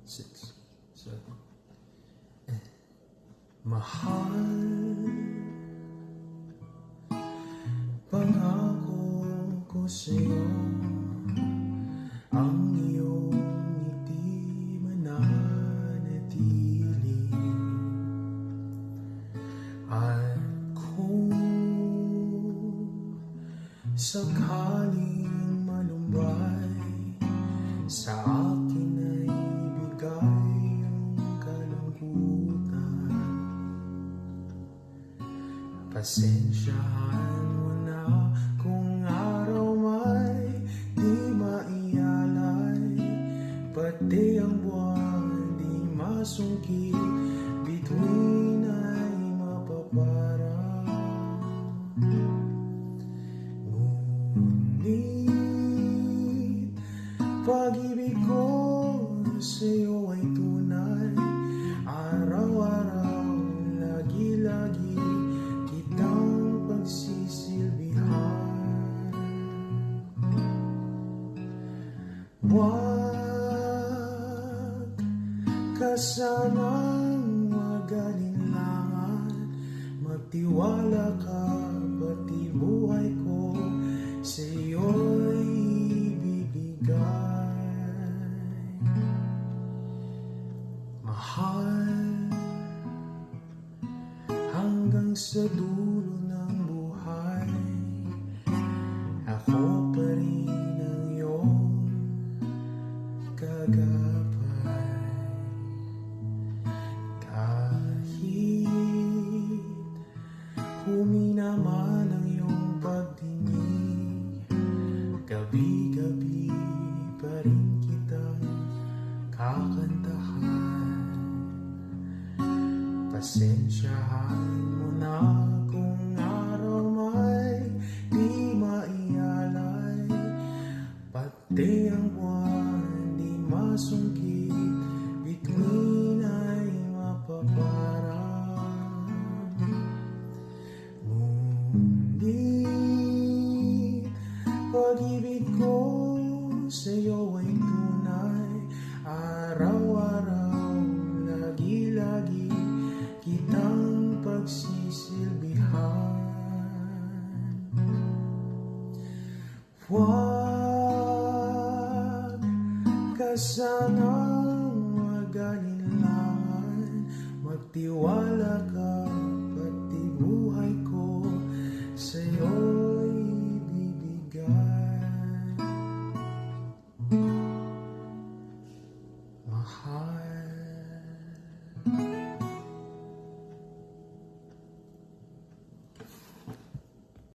6, 7. Mahal, pangako ko sa'yo, ang iyong ngiti mananatili. At kung sakaling malumbay, sa akin ay bigay ang kalambutan. Pasensyahan mo na kung araw may di maiyalay, pati ang buwan di masungkit, bituin ay mapaparang. Ngunit pag-ibig ko sa'yo ay tunay, araw-araw, lagi-lagi kitang pagsisilbihan. Huwag ka sanang mag-alinlangan, magtiwala ka, pati buhay ko sa'yo'y ibibigay. Mahal, hanggang sa dulo ng buhay, ako pa rin ang iyong kagapay. Kahit humina man ang iyong pagtingin, gabi-gabi pa rin kitang kakantahan. Pasensyahan mo na kung araw may di maiyalay, pati ang buwan di masungkit, bituin ay mapaparang. Ngunit pag-ibig ko sa'yo ay tunay, araw-araw, lagi-lagi kitang pagsisilbihan. Huwag ka sanang mag-alinlangan, magtiwala ka, pati buhay ko sa'yo'y ibibigay. Mahal,